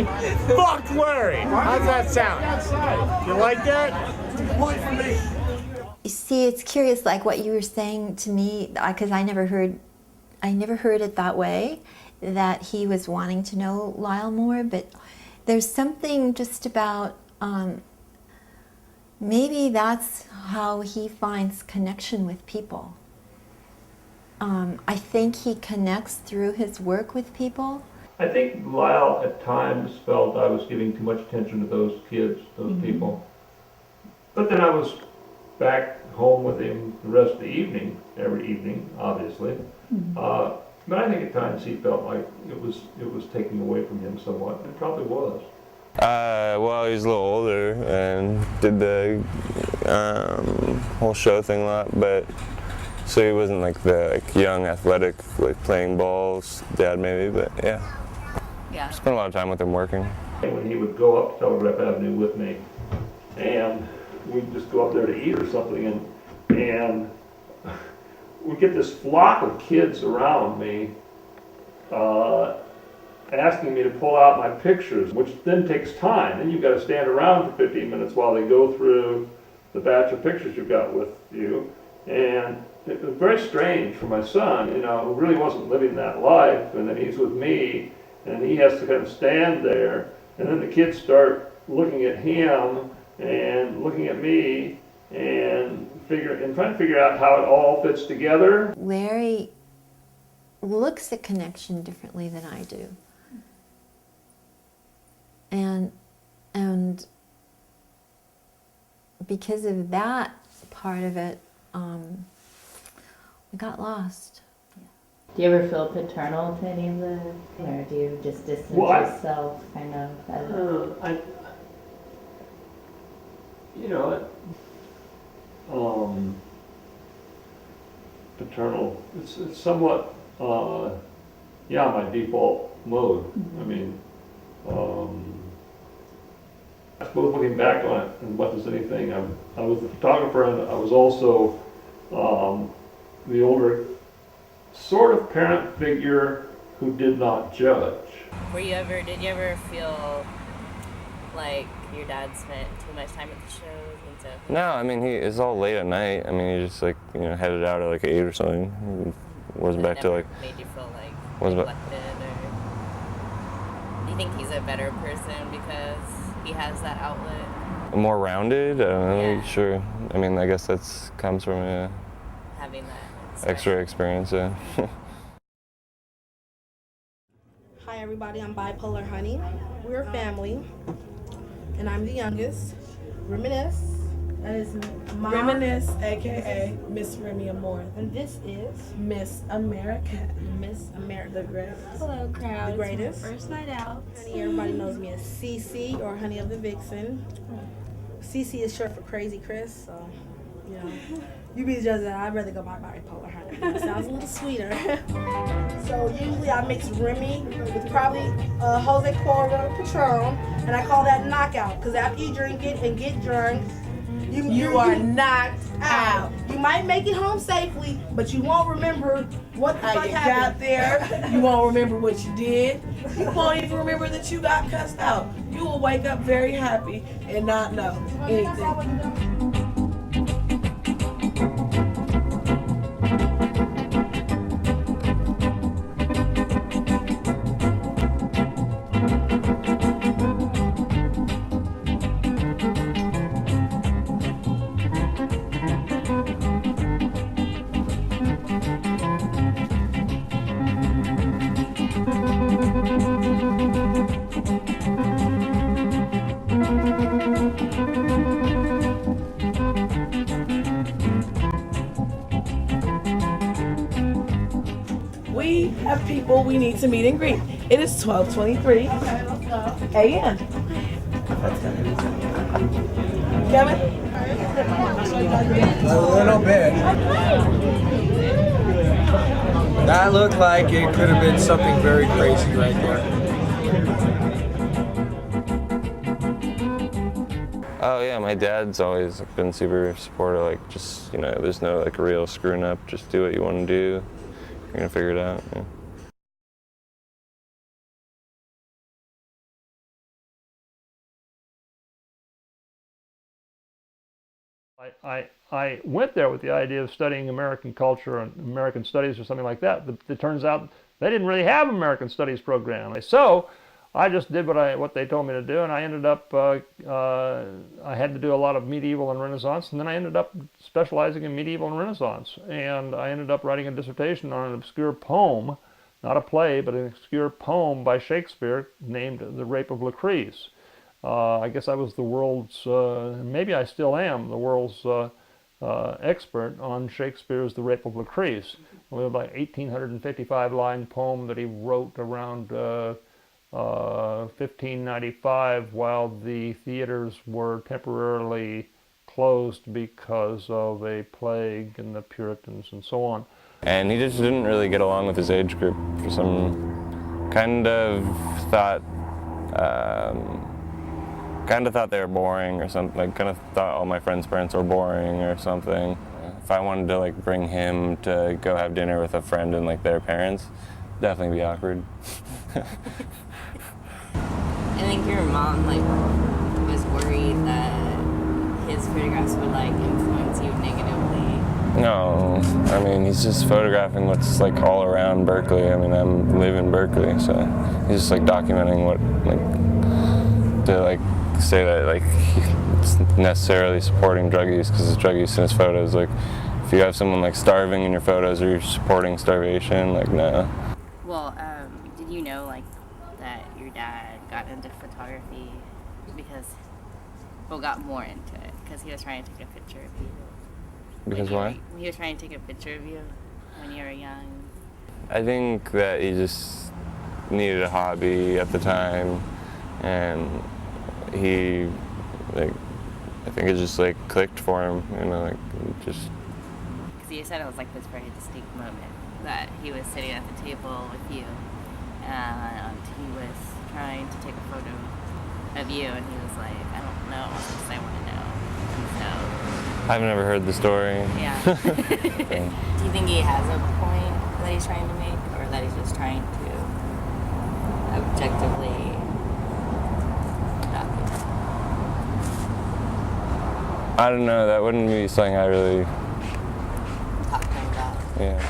saying, fuck Larry. How's that sound? You like that? Point for me. You see, it's curious, like what you were saying to me, because I never heard it that way, that he was wanting to know Lyle more, but there's something just about, maybe that's how he finds connection with people. I think he connects through his work with people. I think Lyle at times felt I was giving too much attention to those kids, those people. But then I was back home with him the rest of the evening, every evening, obviously. But I think at times he felt like it was taking away from him somewhat. It probably was. Well, he was a little older and did the whole show thing a lot, but so he wasn't like the young, athletic, like playing balls dad maybe, but yeah. Spent a lot of time with him working. When he would go up Telegraph Avenue with me, and we'd just go up there to eat or something, and we'd get this flock of kids around me asking me to pull out my pictures, which then takes time. Then you've got to stand around for 15 minutes while they go through the batch of pictures you've got with you. And it was very strange for my son, who really wasn't living that life, and then he's with me, and he has to kind of stand there, and then the kids start looking at him and looking at me and trying to figure out how it all fits together. Larry looks at connection differently than I do. And because of that part of it, we got lost. Do you ever feel paternal to any of them, or do you just distance yourself, kind of? Paternal. It's somewhat, my default mode. I mean, I suppose looking back on it, and what does anything? I was the photographer, and I was also the older sort of parent figure who did not judge. Did you ever feel like your dad spent too much time at the shows and stuff? No, I mean, it's all late at night. I mean, he just headed out at like 8 or something. He wasn't back till like. Made you feel like neglected, or do you think he's a better person because he has that outlet? More rounded? I don't know. Sure. I mean, I guess that's comes from having that extra experience. Yeah. Hi everybody, I'm Bipolar Honey. We're a family, and I'm the youngest. Reminisce, that is my... Reminisce, aka Miss Remy Amore. And this is Miss America. Miss America. The greatest. Hello crowd. The greatest. It's my first night out. Honey, everybody knows me as CC, or Honey of the Vixen. CC is short for Crazy Chris, so, you be the judge of that. I'd rather go by Bipolar Honey. It sounds a little sweeter. So usually I mix Remy with probably Jose Cuervo Patron, and I call that knockout, because after you drink it and get drunk, you are knocked out. You might make it home safely, but you won't remember what the fuck happened. Got there. You won't remember what you did. You won't even remember that you got cussed out. You will wake up very happy and not know anything. We have people we need to meet and greet. It is 12:23 a.m. Kevin? A little bit. That looked like it could have been something very crazy right there. Oh yeah, my dad's always been super supportive. Like, just there's no like real screwing up. Just do what you want to do. You're gonna figure it out. Yeah. I went there with the idea of studying American culture and American studies or something like that, but it turns out they didn't really have an American studies program. So I just did what they told me to do, and I ended up, I had to do a lot of medieval and Renaissance, and then I ended up specializing in medieval and Renaissance. And I ended up writing a dissertation on an obscure poem, not a play, but an obscure poem by Shakespeare named The Rape of Lucrece. I guess I was the world's, maybe I still am, the world's expert on Shakespeare's The Rape of Lucrece. It was about 1,855-line poem that he wrote around 1595 while the theaters were temporarily closed because of a plague and the Puritans and so on. And he just didn't really get along with his age group for some kind of thought they were boring or something, like kind of thought all my friends' parents were boring or something. If I wanted to like bring him to go have dinner with a friend and like their parents, definitely be awkward. I think your mom like was worried that his photographs would like influence you negatively. No, I mean he's just photographing what's like all around Berkeley. I mean I live in Berkeley, so he's just like documenting what like to like say that like it's necessarily supporting drug use because it's drug use in his photos. Like if you have someone like starving in your photos, or you're supporting starvation, like no. Well, did you know like that your dad got into photography got more into it because he was trying to take a picture of you. Because why? He was trying to take a picture of you when you were young. I think that he just needed a hobby at the time, and he, like, I think it just like clicked for him, you know, like just. Because you said it was like this very distinct moment that he was sitting at the table with you, and he was trying to take a photo of you, and he was like, I don't know, because I want to know. So. I've never heard the story. Yeah. Do you think he has a point that he's trying to make, or that he's just trying to objectively document? I don't know, that wouldn't be something I really Talk to him about. Yeah.